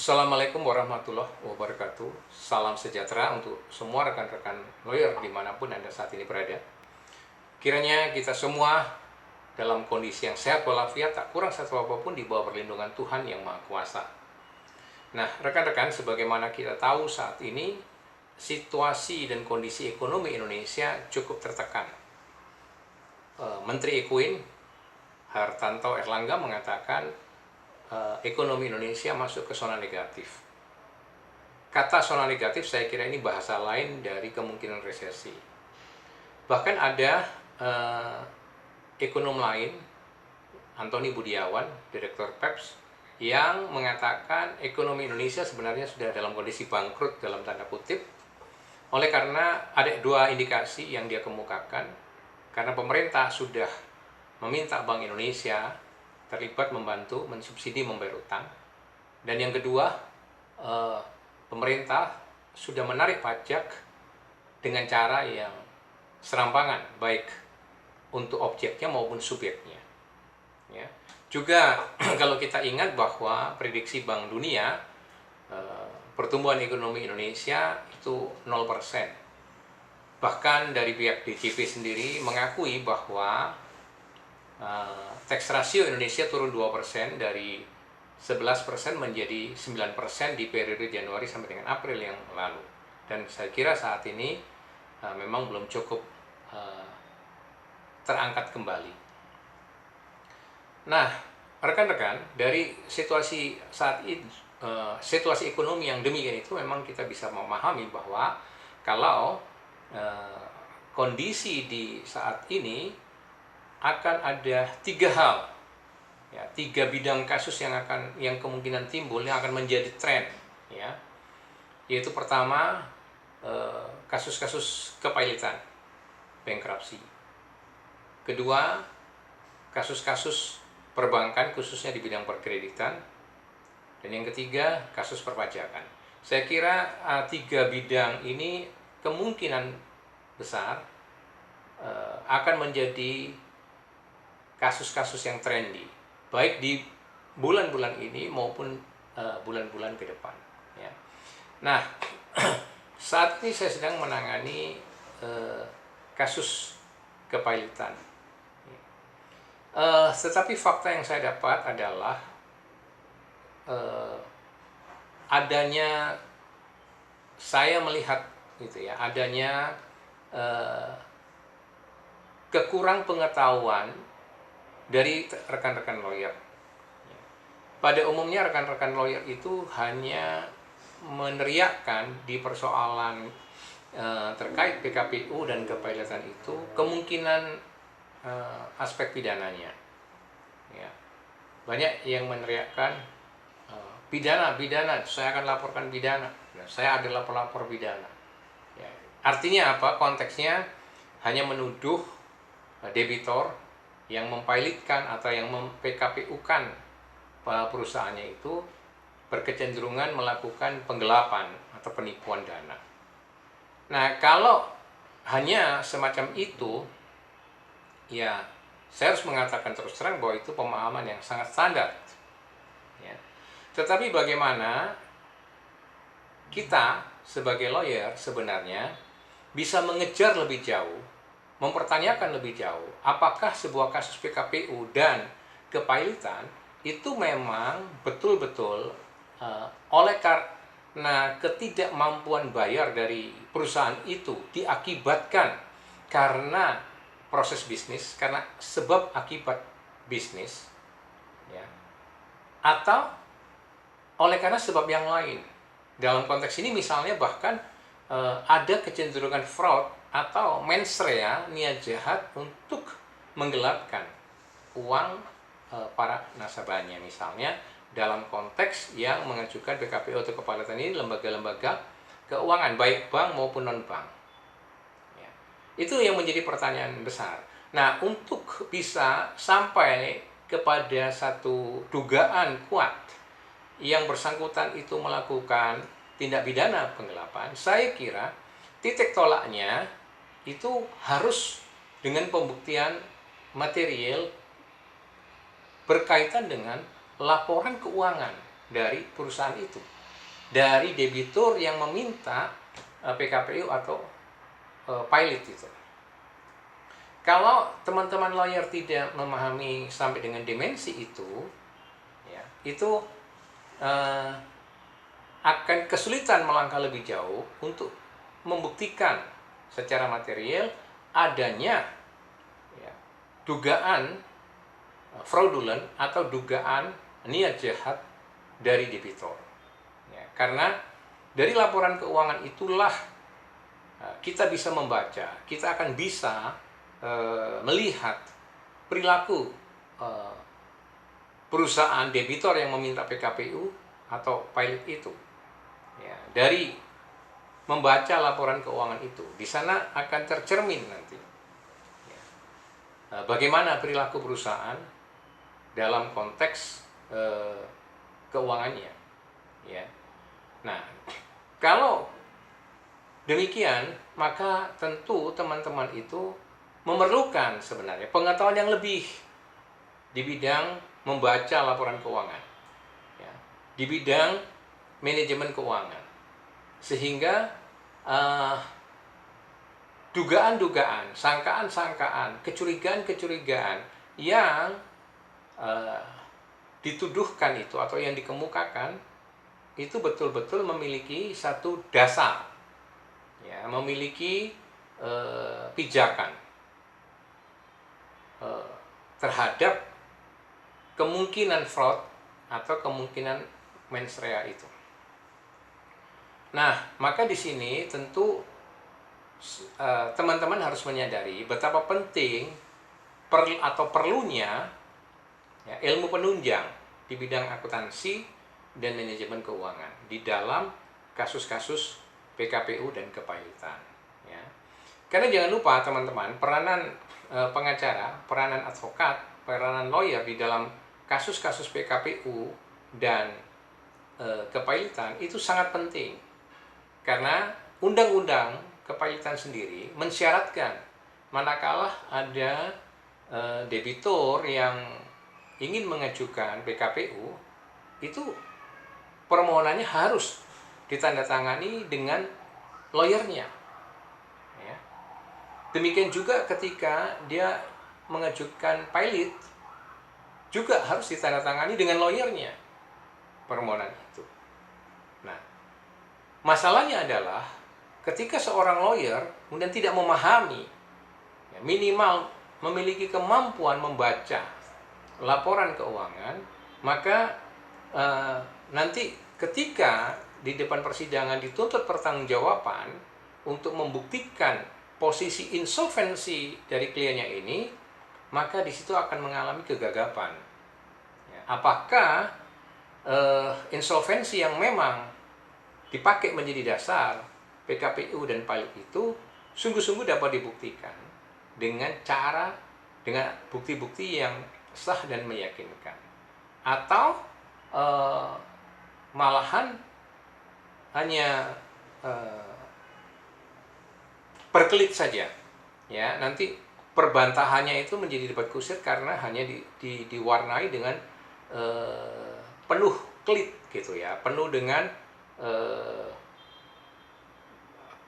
Assalamualaikum warahmatullahi wabarakatuh. Salam sejahtera untuk semua rekan-rekan lawyer dimanapun Anda saat ini berada. Kiranya kita semua dalam kondisi yang sehat walafiat, tak kurang satu apapun di bawah perlindungan Tuhan yang Maha Kuasa. Nah, rekan-rekan, sebagaimana kita tahu saat ini, situasi dan kondisi ekonomi Indonesia cukup tertekan. Menteri Ekuin, Hartanto Erlangga, mengatakan ekonomi Indonesia masuk ke zona negatif. Kata zona negatif saya kira ini bahasa lain dari kemungkinan resesi. Bahkan ada ekonom lain, Antoni Budiawan, Direktur PEPS, yang mengatakan ekonomi Indonesia sebenarnya sudah dalam kondisi bangkrut dalam tanda kutip, oleh karena ada dua indikasi yang dia kemukakan. Karena pemerintah sudah meminta Bank Indonesia terlibat membantu mensubsidi membayar utang, dan yang kedua, pemerintah sudah menarik pajak dengan cara yang serampangan, baik untuk objeknya maupun subjeknya. Ya. Juga kalau kita ingat bahwa prediksi Bank Dunia, pertumbuhan ekonomi Indonesia itu 0%. Bahkan dari pihak DJP sendiri mengakui bahwa tax ratio Indonesia turun 2% dari 11% menjadi 9% di periode Januari sampai dengan April yang lalu. Dan saya kira saat ini memang belum cukup terangkat kembali. Nah, rekan-rekan, dari situasi saat ini, situasi ekonomi yang demikian itu memang kita bisa memahami bahwa kalau kondisi di saat ini akan ada tiga hal, ya, tiga bidang kasus yang kemungkinan timbul yang akan menjadi tren, ya, yaitu pertama kasus-kasus kepailitan, bankruptcy. Kedua, kasus-kasus perbankan khususnya di bidang perkreditan, dan yang ketiga kasus perpajakan. Saya kira tiga bidang ini kemungkinan besar akan menjadi kasus-kasus yang trendy, baik di bulan-bulan ini maupun bulan-bulan ke depan. Ya. Nah, saat ini saya sedang menangani kasus kepailitan. Tetapi fakta yang saya dapat adalah adanya, saya melihat gitu ya, adanya kekurang pengetahuan dari rekan-rekan lawyer. Pada umumnya rekan-rekan lawyer itu hanya meneriakkan di persoalan terkait PKPU dan kepailitan itu kemungkinan aspek pidananya. Ya. Banyak yang meneriakkan pidana, saya akan laporkan pidana, saya adalah pelapor pidana. Ya. Artinya apa? Konteksnya hanya menuduh debitor yang mempailitkan atau yang mem-PKPU-kan perusahaannya itu berkecenderungan melakukan penggelapan atau penipuan dana. Nah, kalau hanya semacam itu, ya saya harus mengatakan terus terang bahwa itu pemahaman yang sangat standar. Ya. Tetapi bagaimana kita sebagai lawyer sebenarnya bisa mengejar lebih jauh, mempertanyakan lebih jauh, apakah sebuah kasus PKPU dan kepailitan itu memang betul-betul oleh karena ketidakmampuan bayar dari perusahaan itu diakibatkan karena proses bisnis, karena sebab akibat bisnis, ya, atau oleh karena sebab yang lain. Dalam konteks ini misalnya bahkan ada kecenderungan fraud atau mens rea, niat jahat untuk menggelapkan uang para nasabahnya, misalnya dalam konteks yang mengajukan PKPU atau kepailitan ini lembaga-lembaga keuangan baik bank maupun non bank. Ya. Itu yang menjadi pertanyaan besar. Nah, untuk bisa sampai kepada satu dugaan kuat yang bersangkutan itu melakukan tindak pidana penggelapan, saya kira titik tolaknya itu harus dengan pembuktian material berkaitan dengan laporan keuangan dari perusahaan itu, dari debitur yang meminta PKPU atau pilot itu. Kalau teman-teman lawyer tidak memahami sampai dengan dimensi itu, ya, itu akan kesulitan melangkah lebih jauh untuk membuktikan secara material adanya, ya, dugaan fraudulent atau dugaan niat jahat dari debitur. Ya, karena dari laporan keuangan itulah kita bisa membaca, kita akan bisa melihat perilaku perusahaan debitor yang meminta PKPU atau pilot itu. Ya, dari membaca laporan keuangan itu, di sana akan tercermin nanti bagaimana perilaku perusahaan dalam konteks keuangannya. Ya. Nah, kalau demikian, maka tentu teman-teman itu memerlukan sebenarnya pengetahuan yang lebih di bidang membaca laporan keuangan, ya, di bidang manajemen keuangan, sehingga dugaan-dugaan, sangkaan-sangkaan, kecurigaan-kecurigaan yang dituduhkan itu atau yang dikemukakan itu betul-betul memiliki satu dasar, ya, memiliki pijakan terhadap kemungkinan fraud atau kemungkinan mens rea itu. Nah, maka di sini tentu teman-teman harus menyadari betapa penting atau perlunya, ya, ilmu penunjang di bidang akuntansi dan manajemen keuangan di dalam kasus-kasus PKPU dan kepailitan. Ya. Karena jangan lupa teman-teman, peranan pengacara, peranan advokat, peranan lawyer di dalam kasus-kasus PKPU dan kepailitan itu sangat penting. Karena undang-undang kepailitan sendiri mensyaratkan manakala ada debitur yang ingin mengajukan PKPU, itu permohonannya harus ditandatangani dengan lawyernya. Ya. Demikian juga ketika dia mengajukan pilot, juga harus ditandatangani dengan lawyernya permohonan itu. Nah, masalahnya adalah ketika seorang lawyer kemudian tidak memahami, ya, minimal memiliki kemampuan membaca laporan keuangan, maka nanti ketika di depan persidangan dituntut pertanggungjawaban untuk membuktikan posisi insolvensi dari kliennya ini, maka di situ akan mengalami kegagapan. Ya, apakah insolvensi yang memang dipakai menjadi dasar PKPU dan pilot itu sungguh-sungguh dapat dibuktikan dengan bukti-bukti yang sah dan meyakinkan, atau malahan hanya berkelit saja, ya, nanti perbantahannya itu menjadi debat kusir karena hanya diwarnai dengan penuh kelit gitu, ya, penuh dengan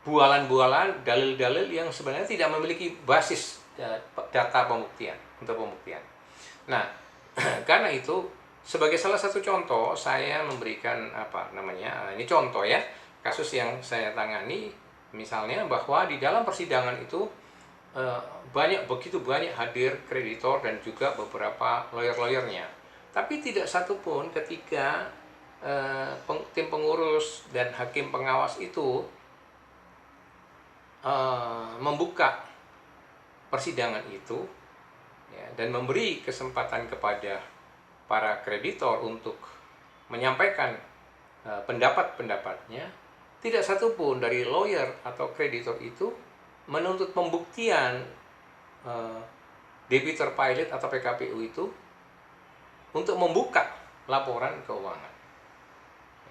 bualan-bualan, dalil-dalil yang sebenarnya tidak memiliki basis data pembuktian untuk pembuktian. Nah, karena itu sebagai salah satu contoh saya memberikan ini contoh, ya, kasus yang saya tangani, misalnya bahwa di dalam persidangan itu begitu banyak hadir kreditor dan juga beberapa lawyer-lawyernya, tapi tidak satupun ketika tim pengurus dan hakim pengawas itu membuka persidangan itu, ya, dan memberi kesempatan kepada para kreditor untuk menyampaikan pendapat-pendapatnya, tidak satupun dari lawyer atau kreditor itu menuntut pembuktian debitor pilot atau PKPU itu untuk membuka laporan keuangan.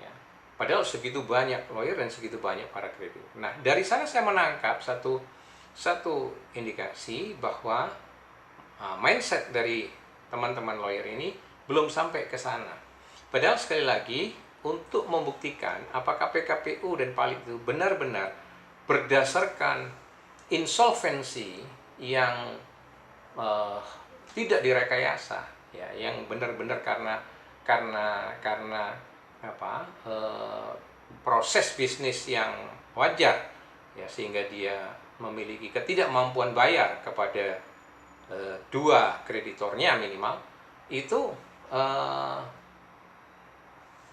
Ya. Padahal segitu banyak lawyer dan segitu banyak para kreditor. Nah, dari sana saya menangkap satu indikasi bahwa mindset dari teman-teman lawyer ini belum sampai ke sana. Padahal sekali lagi, untuk membuktikan apakah PKPU dan PALID itu benar-benar berdasarkan insolvensi yang tidak direkayasa, ya, yang benar-benar karena apa, proses bisnis yang wajar, ya, sehingga dia memiliki ketidakmampuan bayar kepada dua kreditornya minimal, itu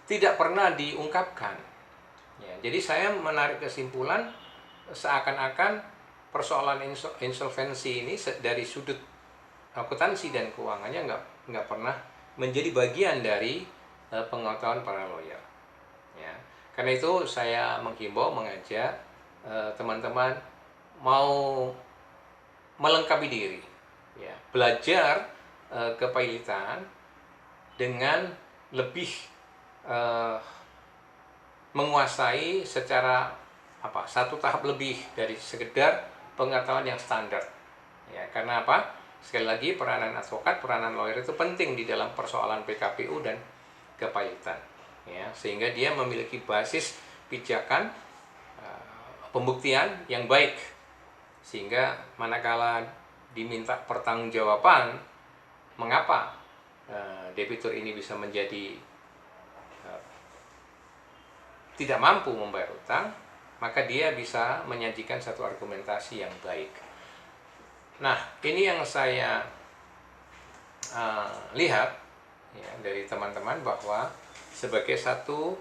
tidak pernah diungkapkan. Ya, jadi saya menarik kesimpulan seakan-akan persoalan insolvensi ini dari sudut akuntansi dan keuangannya nggak pernah menjadi bagian dari pengetahuan para lawyer. Ya, karena itu saya mengajak teman-teman mau melengkapi diri, ya, belajar kepailitan dengan lebih menguasai secara satu tahap lebih dari sekedar pengetahuan yang standar, ya. Karena apa? Sekali lagi, peranan advokat, peranan lawyer itu penting di dalam persoalan PKPU dan kepailitan, ya, sehingga dia memiliki basis pijakan pembuktian yang baik, sehingga manakala diminta pertanggungjawaban mengapa debitur ini bisa menjadi tidak mampu membayar utang, maka dia bisa menyajikan satu argumentasi yang baik. Nah, ini yang saya lihat, ya, dari teman-teman, bahwa sebagai satu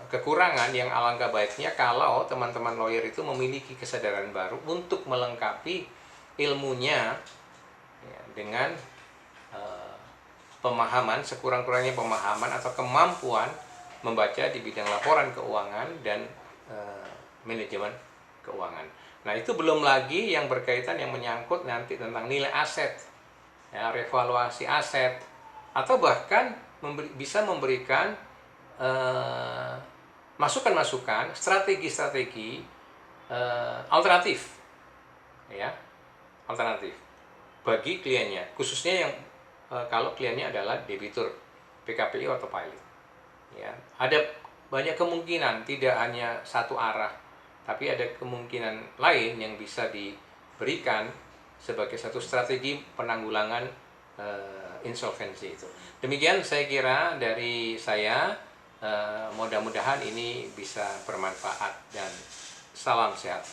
kekurangan yang alangkah baiknya kalau teman-teman lawyer itu memiliki kesadaran baru untuk melengkapi ilmunya, ya, dengan pemahaman, sekurang-kurangnya pemahaman atau kemampuan membaca di bidang laporan keuangan dan manajemen keuangan. Nah, itu belum lagi yang berkaitan yang menyangkut nanti tentang nilai aset, ya, revaluasi aset, atau bahkan bisa memberikan masukan-masukan, strategi-strategi alternatif, ya, alternatif bagi kliennya, khususnya yang kalau kliennya adalah debitur PKPU atau PALID. Ya, ada banyak kemungkinan, tidak hanya satu arah, tapi ada kemungkinan lain yang bisa diberikan sebagai satu strategi penanggulangan insolvensi itu. Demikian saya kira dari saya, mudah-mudahan ini bisa bermanfaat dan salam sehat.